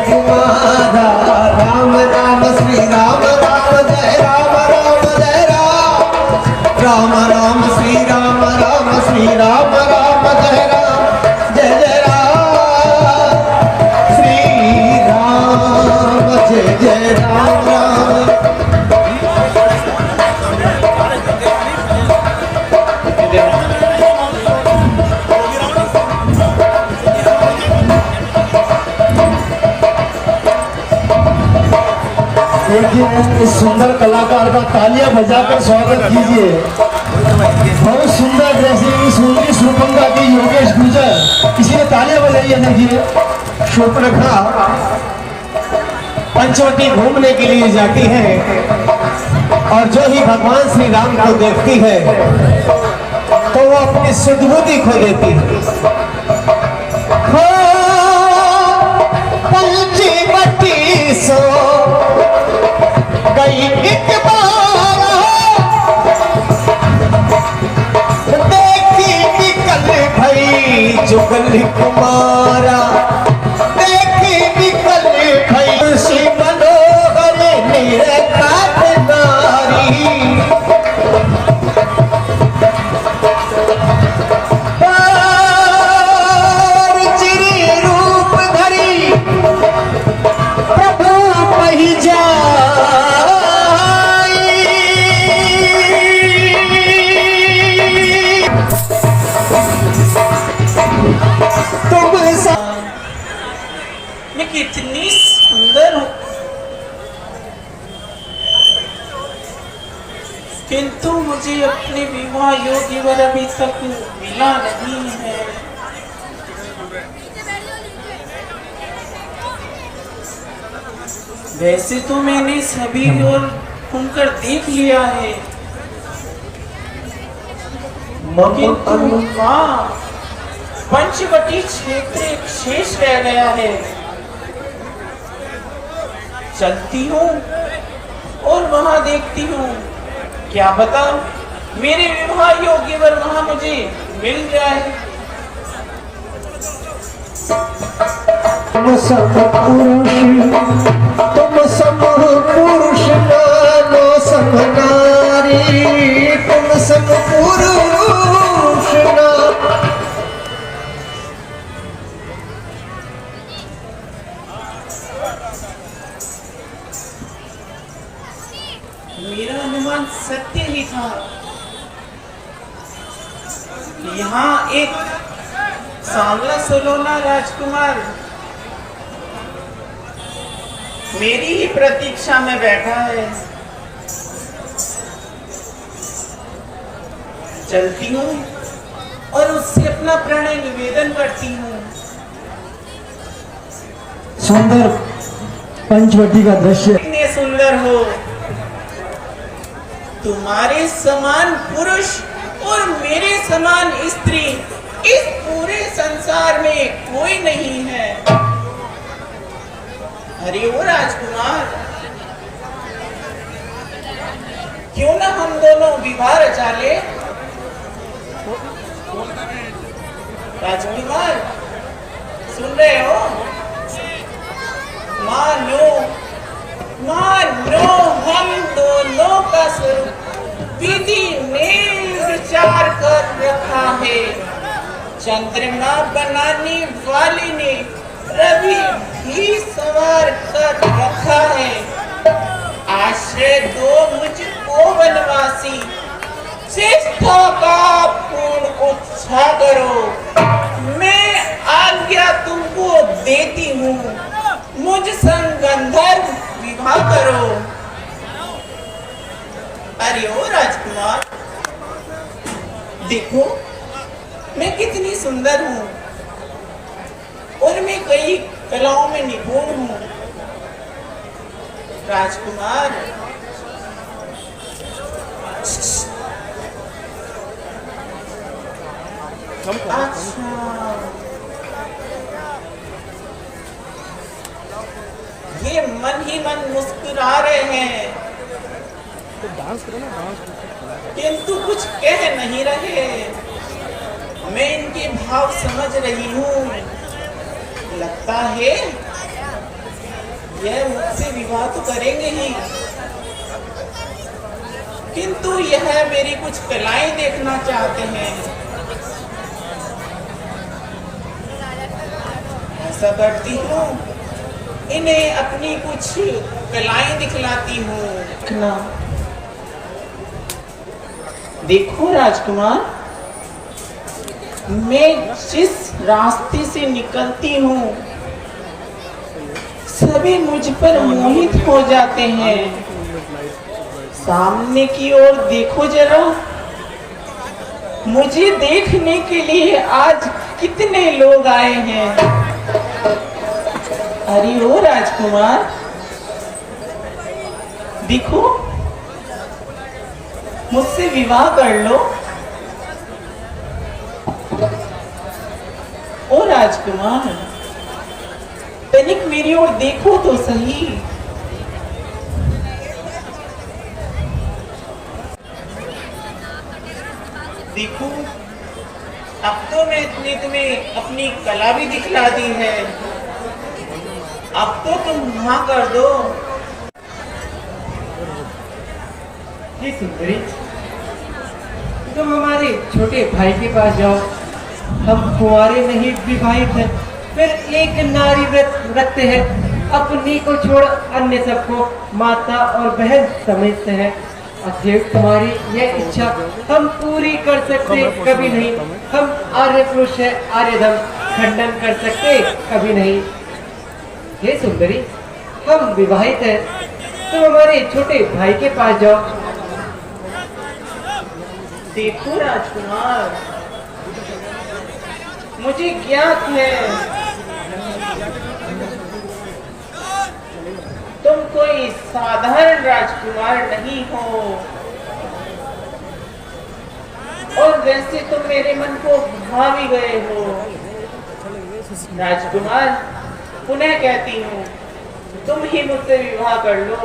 तुम्हारा। राम राम श्री राम राम जय राम राम जय राम। राम राम श्री राम राम श्री राम राम जय राम जय जय राम। श्री राम जय जय राम राम। देखिए इस सुंदर कलाकार का तालियां बजाकर स्वागत कीजिए। बहुत सुंदर ड्रेसिंग सुंदरी सुपंगा की योगेश गुजर, किसी ने तालियां बजाई है। देखिए शूर्पणखा पंचवटी घूमने के लिए जाती है और जो ही भगवान श्री राम को देखती है तो वो अपनी सुधबुद्धि खो देती है। पंचवटी सो गई एक बार, देखी निकल भई जुगल कुमारा। देखी निकल भई श्री मनोहर निरखात नारी। चिरी रूप धरी प्रभु पही जा। मैं कितनी सुंदर हूँ, किंतु मुझे अपने विवाह योग्य वर अभी तक मिला नहीं है। वैसे तो मैंने सभी ओर घूमकर देख लिया है, किंतु वहाँ पंचवटी क्षेत्र एक शेष रह गया है। चलती हूँ और वहां देखती हूँ, क्या बता मेरे विवाह योग्य वर वहां मुझे मिल जाए। तुम सब पुरुष नानो सब नारी। तुम सब पुरुष ना। मेरा अनुमान सत्य ही था। यहाँ एक सांवला सलोना राजकुमार मेरी ही प्रतीक्षा में बैठा है। चलती हूँ और उससे अपना प्रणय निवेदन करती हूँ। सुंदर पंचवटी का दृश्य। कितने सुंदर हो, तुम्हारे समान पुरुष और मेरे समान स्त्री इस पूरे संसार में कोई नहीं है। अरे ओ राजकुमार, क्यों ना हम दोनों विवाह रचा ले। राजकुमार सुन रहे हो? मानो हम दोनों का स्वरूप विधि ने विचार कर रखा है। चंद्रमा बनाने वाले ने रवि भी सवार कर रखा है। आश्रय दो मुझको वनवासी, चेष्टा का पूर्ण उत्साह करो। मैं आज्ञा तुमको देती हूँ, मुझ संग गंधर्व विवाह करो। अरे ओ राजकुमार, देखो मैं कितनी सुंदर हूँ और मैं कई कलाओं में निपुण हूँ। राजकुमार अच्छा, ये मन ही मन मुस्कुरा रहे हैं, तो डांस करो ना, डांस किंतु कुछ कह नहीं रहे। मैं इनके भाव समझ रही हूँ। लगता है यह मुझसे विवाह तो करेंगे ही, किंतु यह मेरी कुछ कलाएं देखना चाहते हैं। ऐसा करती हूँ, इन्हें अपनी कुछ कलाएं दिखलाती हूँ। देखो राजकुमार, मैं जिस रास्ते से निकलती हूँ सभी मुझ पर मोहित हो जाते हैं। सामने की ओर देखो जरा, मुझे देखने के लिए आज कितने लोग आए हैं। अरे ओ राजकुमार, देखो मुझसे विवाह कर लो। ओ राजकुमार, तनिक मेरी ओर देखो तो सही। देखो, अब तो मैं तुम्हें अपनी कला भी दिखला दी है, अब तो तुम हाँ कर दो। हे सुंदरी, तुम हमारे छोटे भाई के पास जाओ। हम कुंवारे नहीं विवाहित हैं, फिर एक नारी व्रत रखते हैं। अपनी को छोड़ अन्य सबको माता और बहन समझते हैं। अतएव तुम्हारी यह इच्छा हम पूरी कर सकते कभी नहीं। हम आर्य पुरुष है, आर्य धर्म खंडन कर सकते कभी नहीं। हे सुंदरी, हम विवाहित हैं, तुम हमारे छोटे भाई के पास जाओ। देखो राजकुमार, मुझे ज्ञात है तुम कोई साधारण राजकुमार नहीं हो, और वैसे तुम मेरे मन को भा भी गए हो। राजकुमार, पुनः कहती हूँ, तुम ही मुझसे विवाह कर लो।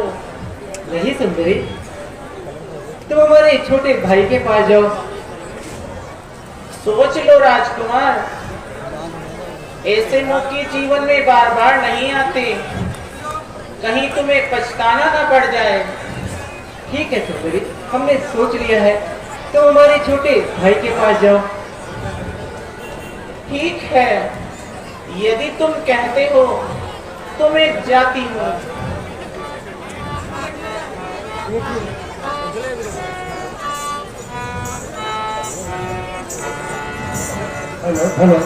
नहीं सुंदरी, तुम हमारे छोटे भाई के पास जाओ। सोच लो राजकुमार, ऐसे मौके जीवन में बार बार नहीं आते, कहीं तुम्हें पछताना ना पड़ जाए। ठीक है सुंदरी, हमने सोच लिया है, तुम हमारे छोटे भाई के पास जाओ। ठीक है, यदि तुम कहते हो तो मैं जाती हूँ। Hello hello.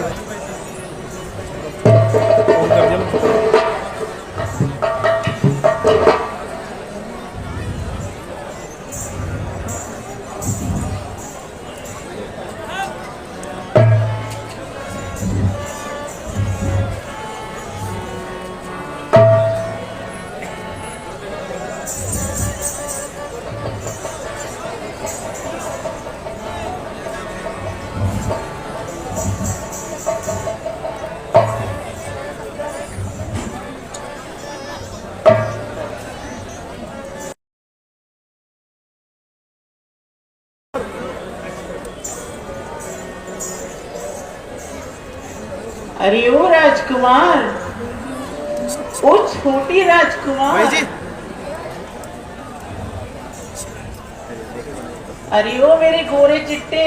अरे ओ राजकुमार, ओ छोटी राजकुमार, अरे ओ मेरे गोरे चिट्टे,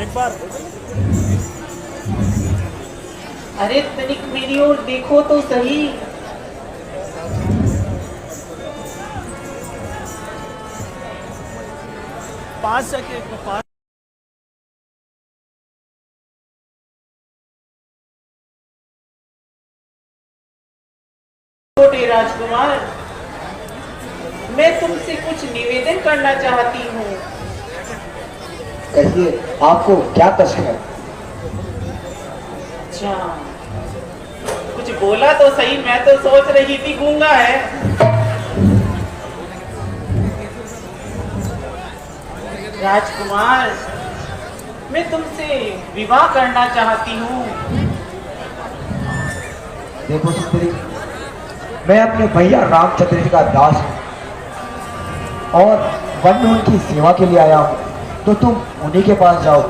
एक बार अरे तनिक मेरी ओर देखो तो सही। पाँच सेकंड, पाँच छोटे राजकुमार, मैं तुमसे कुछ निवेदन करना चाहती हूँ। कहिए, आपको क्या कष्ट है? अच्छा, कुछ बोला तो सही, मैं तो सोच रही थी गूंगा है। राजकुमार, मैं तुमसे विवाह करना चाहती हूँ। देखो सुंदरी, मैं अपने भैया रामचंद्र जी का दास हूँ और वन में उनकी सेवा के लिए आया हूँ, तो तुम उन्हीं के पास जाओ।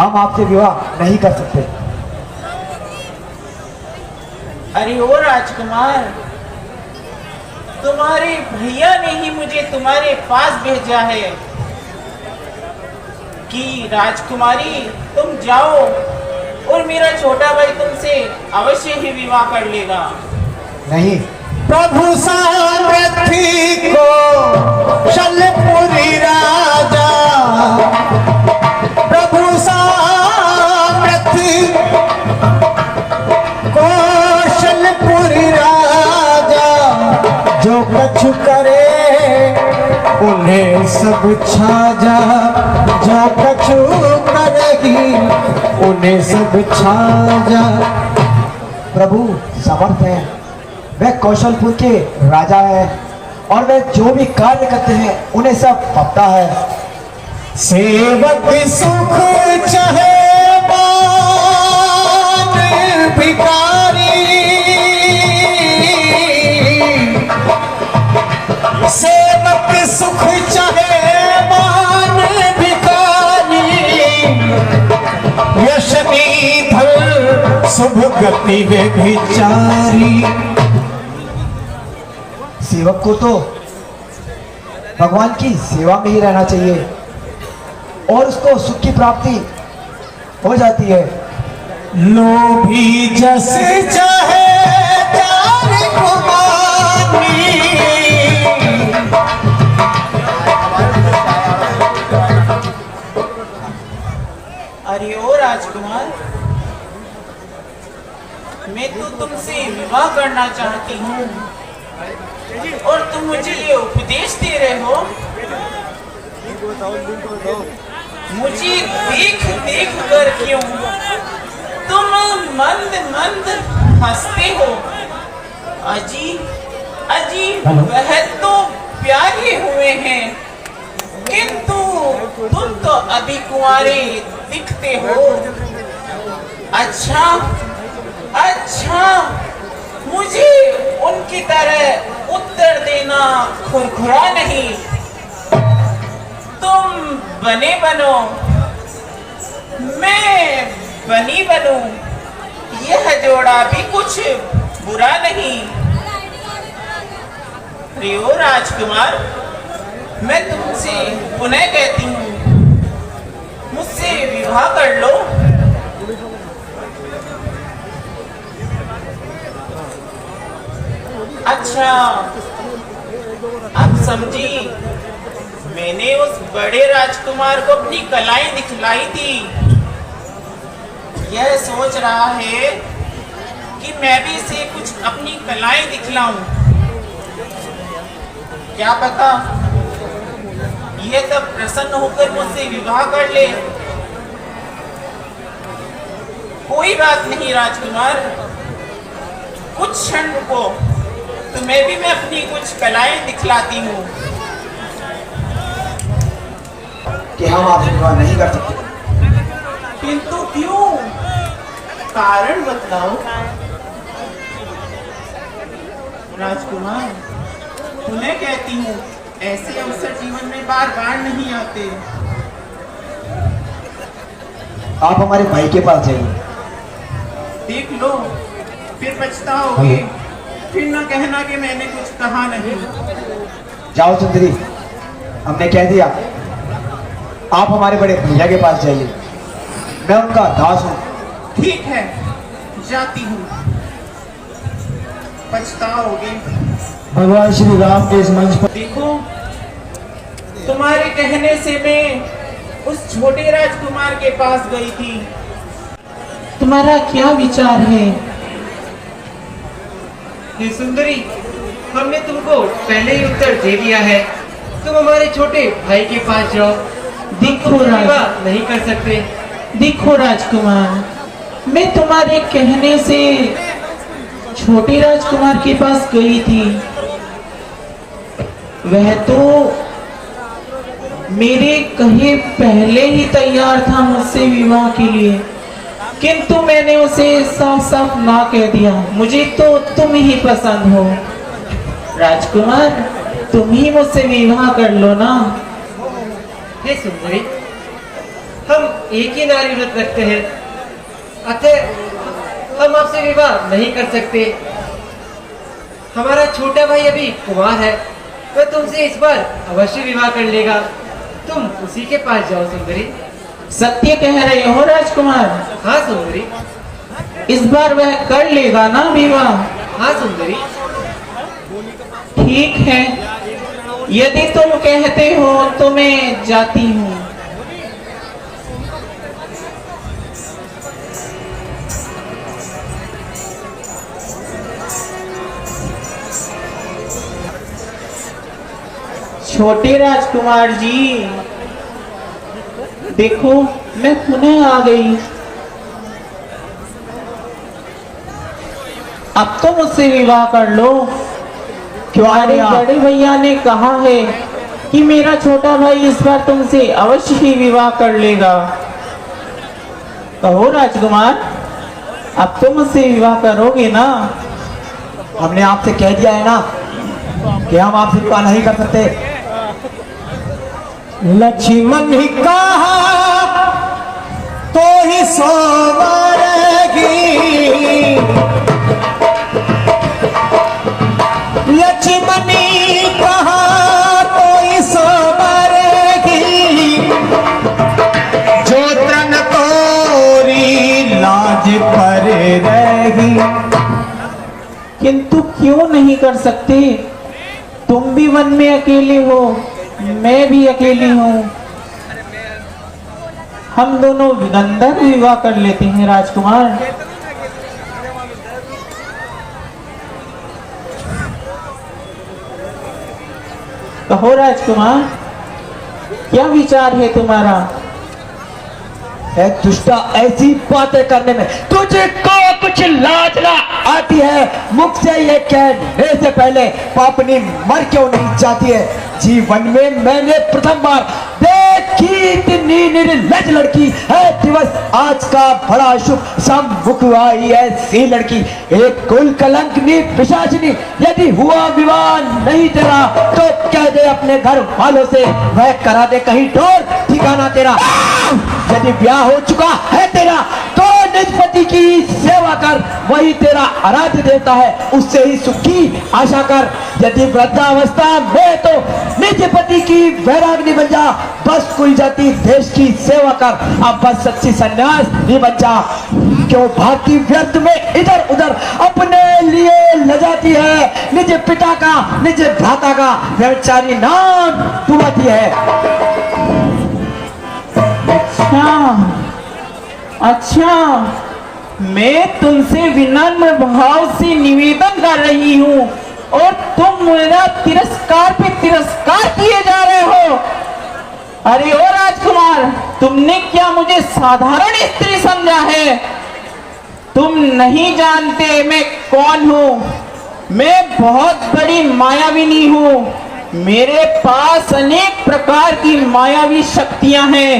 हम आपसे विवाह नहीं कर सकते। अरे ओ राजकुमार, तुम्हारे भैया ने ही मुझे तुम्हारे पास भेजा है कि राजकुमारी तुम जाओ और मेरा छोटा भाई तुमसे अवश्य ही विवाह कर लेगा। नहीं, प्रभु सारथी को शलपुरी राजा, प्रभु सारथी को शलपुरी राजा, जो कछु करे उन्हें सब छाजा, जो कछु करेगी उन्हें सब छाजा। प्रभु समर्थ है, वह कौशलपुर के राजा है और वह जो भी कार्य करते हैं उन्हें सब पता है। सेवक सुख चाहे मान भिखारी, सेवक सुख चाहे मान भिखारी, यश धन शुभ गति वे विचारी। सेवक को तो भगवान की सेवा में ही रहना चाहिए और उसको सुख की प्राप्ति हो जाती है। लोभी जस चाहे चारे कुमारी, अरे ओ राजकुमार, मैं तो तुमसे विवाह करना चाहती हूँ और तुम मुझे ये उपदेश दे रहे हो। मुझे देख देख कर क्यों तुम मंद मंद हंसते हो? अजी अजी, वह तो प्यारे हुए हैं, किंतु तुम तो अभी कुंवारे दिखते हो। अच्छा अच्छा, मुझे उनकी तरह उत्तर देना खुरखुरा नहीं। तुम बने बनो, मैं बनी बनूं, यह जोड़ा भी कुछ बुरा नहीं। रियो राजकुमार, मैं तुमसे पुनः कहती हूँ, मुझसे विवाह कर लो। अच्छा, अब समझी, मैंने उस बड़े राजकुमार को अपनी कलाएं दिखलाई थी। यह सोच रहा है कि मैं भी इसे कुछ अपनी कलाएं दिखलाऊं। क्या पता यह तब प्रसन्न होकर मुझसे विवाह कर ले। कोई बात नहीं राजकुमार, कुछ क्षण रुको, तुम्हें भी मैं अपनी कुछ कलाएं दिखलाती हूँ। कि हम आपसे विवाह नहीं कर सकते। किंतु क्यों? कारण बताओ। राजकुमार, तुम्हें कहती हूँ, ऐसे अवसर जीवन में बार बार नहीं आते। आप हमारे भाई के पास जाइए। देख लो, फिर पछताओगे, फिर न कहना कि मैंने कुछ कहा नहीं। जाओ सुंदरी, हमने कह दिया। आप हमारे बड़े भैया के पास जाइए, मैं उनका दास हूँ। ठीक है, जाती हूँ, पछताओगे। भगवान श्री राम के इस मंच पर देखो, तुम्हारे कहने से मैं उस छोटे राजकुमार के पास गई थी। तुम्हारा क्या विचार है? हे सुंदरी, हमने तुमको पहले ही उत्तर दे दिया है। तुम हमारे छोटे भाई के पास जाओ। देखो विवाह नहीं कर सकते। देखो राजकुमार, मैं तुम्हारे कहने से छोटे राजकुमार के पास गई थी। वह तो मेरे कहे पहले ही तैयार था मुझसे विवाह के लिए, किंतु मैंने उसे साफ साफ ना कह दिया। मुझे तो तुम ही पसंद हो। राजकुमार, तुम ही मुझसे विवाह कर लो ना। हे सुंदरी, हम एक ही नारी व्रत रखते हैं, अतः हम आपसे विवाह नहीं कर सकते। हमारा छोटा भाई अभी कुमार है, वह तुमसे इस बार अवश्य विवाह कर लेगा। तुम उसी के पास जाओ सुंदरी। सत्य कह रहे हो राजकुमार? हाँ सुंदरी। इस बार वह कर लेगा ना विवाह? हाँ सुंदरी। ठीक है, यदि तुम कहते हो तो मैं जाती हूँ। छोटे राजकुमार जी, देखो मैं पुनः आ गई। अब तो मुझसे विवाह कर लो। तुम्हारे बड़े भैया ने कहा है कि मेरा छोटा भाई इस बार तुमसे अवश्य ही विवाह कर लेगा। कहो राजकुमार, अब तो मुझसे विवाह करोगे ना? हमने आपसे कह दिया है ना कि हम आपसे विवाह नहीं कर सकते। लक्ष्मण ही कहा तो ही संवरेगी, लक्ष्मणी कहा तो ही संवरेगी, जो तन तोरी लाज पर रहेगी। किंतु क्यों नहीं कर सकते? तुम भी वन में अकेले हो, मैं भी अकेली हूँ। हम दोनों गंधर्व विवाह कर लेते हैं राजकुमार। कहो राजकुमार, क्या विचार है तुम्हारा? है दुष्टा, ऐसी बातें करने में तुझे को कुछ लाज ना आती है? मुख से ये कहने से पहले पापनी मर क्यों नहीं जाती है? जीवन में मैंने प्रथम बार देखी इतनी निर्लज लड़की है। दिवस आज का बड़ा शुभ सम्मुख आई ऐसी लड़की, एक कुल कलंकनी पिशाचिनी। यदि हुआ विवाह नहीं तेरा तो कह दे अपने घर वालों से, वह करा दे कहीं डोर ठिकाना तेरा। यदि ब्याह हो चुका है तेरा तो निज पति की सेवा कर, वही तेरा आराध्य देवता है, उससे ही सुख की आशा कर। यदि वृद्धावस्था में तो निज पति की वैराग्नि बन जा, बस कुल जाति देश की सेवा कर। अब बस सच्ची सन्यास नहीं बन जा। क्यों भागती व्यर्थ में इधर उधर, अपने लिए लजाती है, निज पिता का निज भ्राता का व्यभिचारी नाम डुबाती है। अच्छा, मैं तुमसे विनम्र भाव से निवेदन कर रही हूँ और तुम मेरा तिरस्कार पे तिरस्कार किए जा रहे हो। अरे ओ राजकुमार, तुमने क्या मुझे साधारण स्त्री समझा है? तुम नहीं जानते मैं कौन हूँ। मैं बहुत बड़ी मायाविनी हूँ। मेरे पास अनेक प्रकार की मायावी शक्तियां हैं।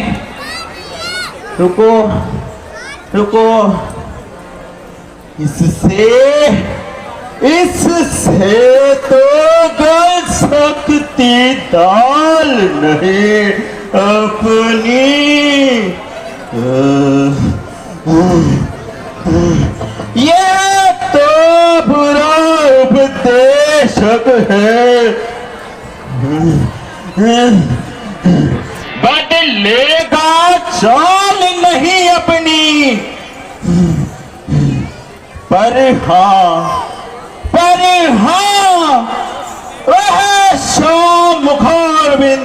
रुको रुको, इससे तो गल सकती दाल नहीं अपनी। ये तो बुरा उपदेशक है, बदलेगा चाल नहीं अपनी। पर हाँ वह शाम मुखारबिंद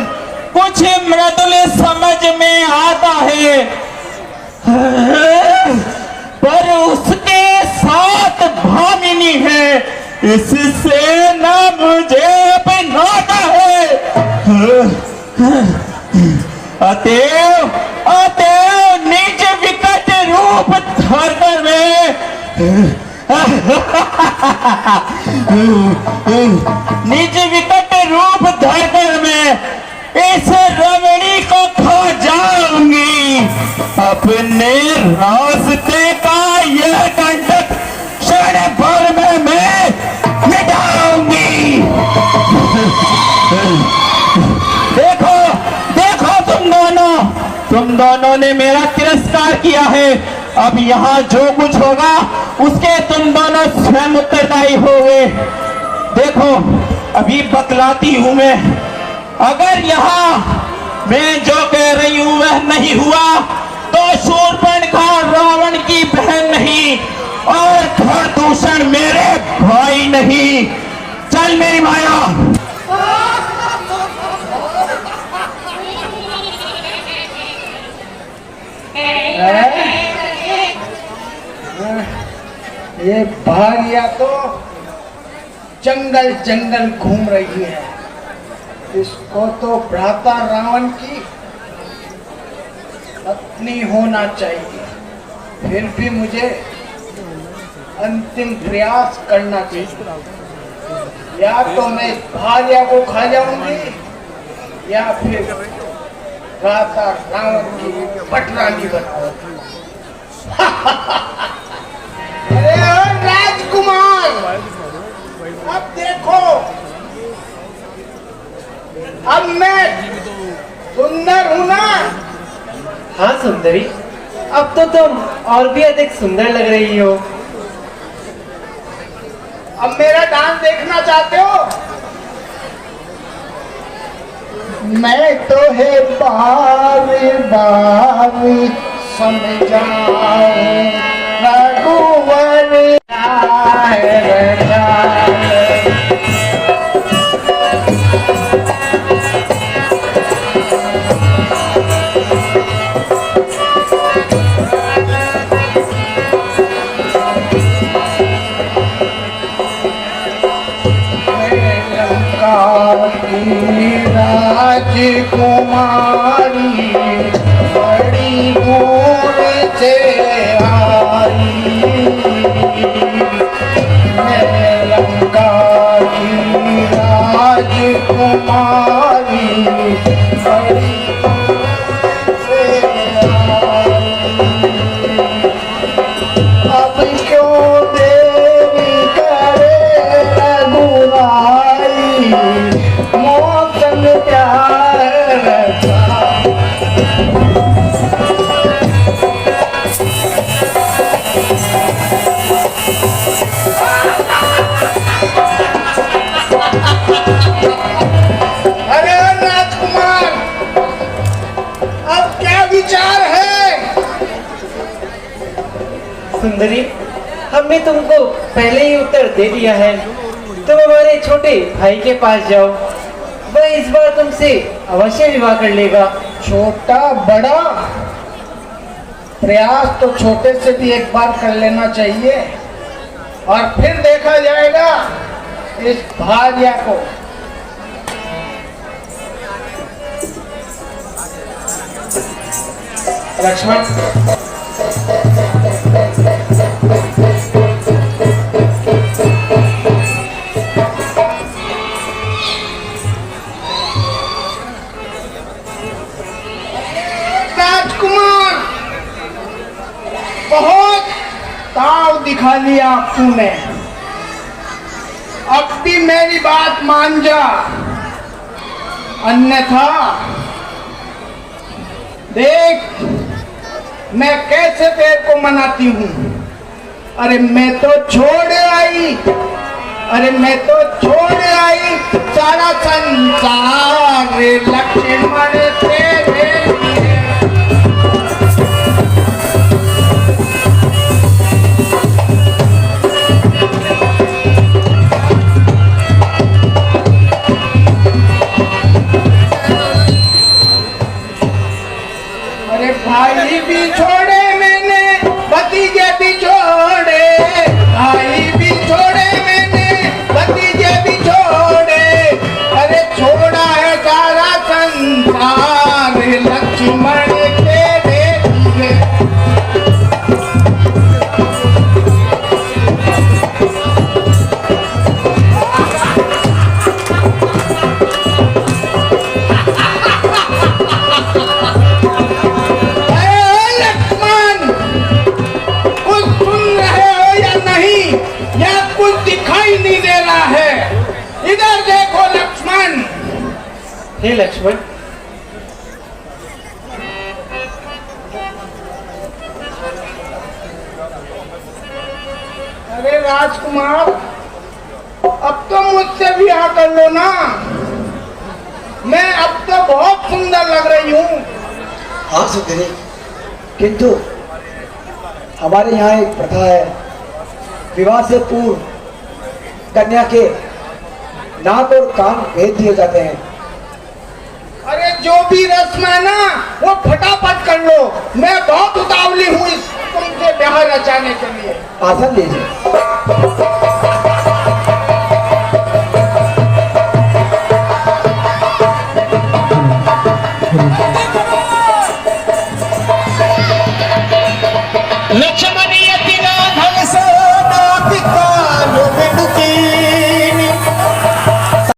कुछ मृदुल समझ में आता है, पर उसके साथ भामिनी है, इससे न मुझे अपनाता है। अतएव निज विकट रूप धर में निज विकट रूप धर में इस रमणी को खो जाऊंगी। अपने रास्ते का यह कंटक क्षण भर में मैं मिटाऊंगी। देखो तुम दोनों ने मेरा तिरस्कार किया है अब यहाँ जो कुछ होगा उसके तुम दोनों स्वयं उत्तरदायी होगे। देखो अभी बतलाती हूं मैं, अगर यहाँ मैं जो कह रही हूं वह नहीं हुआ तो शूर्पणखा रावण की बहन नहीं और खरदूषण मेरे भाई नहीं। चल मेरी माया। ये भारिया तो जंगल जंगल घूम रही है, इसको तो भ्राता रावण की पत्नी होना चाहिए। फिर भी मुझे अंतिम प्रयास करना चाहिए। या तो मैं इस भारिया को खा जाऊंगी या फिर भ्राता रावण की पटरानी बनाऊंगी। अरे ओ राजकुमार, अब देखो, अब मैं सुंदर हूं ना? हाँ सुंदरी, अब तो तुम और भी अधिक सुंदर लग रही हो। अब मेरा डांस देखना चाहते हो? मैं तो है बारी बारी समझाऊं रघुवर राजकुमारी बड़ी दूर से आई, मैं लंका की राजकुमारी बड़ी दूर से आई। अब क्यों देरी करे रघुराई, मौसम प्यार रखा। अरे राजकुमार, अब क्या विचार है? सुंदरी, हमने तुमको पहले ही उत्तर दे दिया है। तुम हमारे छोटे भाई के पास जाओ, वह इस बार तुमसे अवश्य विवाह कर लेगा। छोटा बड़ा प्रयास तो छोटे से भी एक बार कर लेना चाहिए और फिर देखा जाएगा इस भार्या को। लक्ष्मण, राजकुमार, बहुत ताव दिखा लिया तूने, अब भी मेरी बात मान जा, अन्यथा देख मैं कैसे तेरे को मनाती हूँ। अरे मैं तो छोड़ आई, अरे मैं तो छोड़ आई सारा संसार लक्ष्मण तेरे लिए। अरे भाई भी छोड़े मैंने, भतीजे भी छोड़े, भाई भी छोड़े मैंने, भतीजे भी छोड़े। अरे छोड़ा है सारा संसार लक्ष्मण तेरे लिए। इधर देखो लक्ष्मण। हे लक्ष्मण, राजकुमार, अब तो मुझसे ब्याह कर लो ना। मैं अब तो बहुत सुंदर लग रही हूँ। हाँ सुंदरी, किंतु हमारे यहाँ एक प्रथा है, विवाह से पूर्व कन्या के नाक और कान भेद दिए जाते हैं। अरे जो भी रस्म है ना, वो फटाफट कर लो। मैं बहुत उतावली हूँ इस तुमसे ब्याह रचाने के लिए। आसन लीजिए।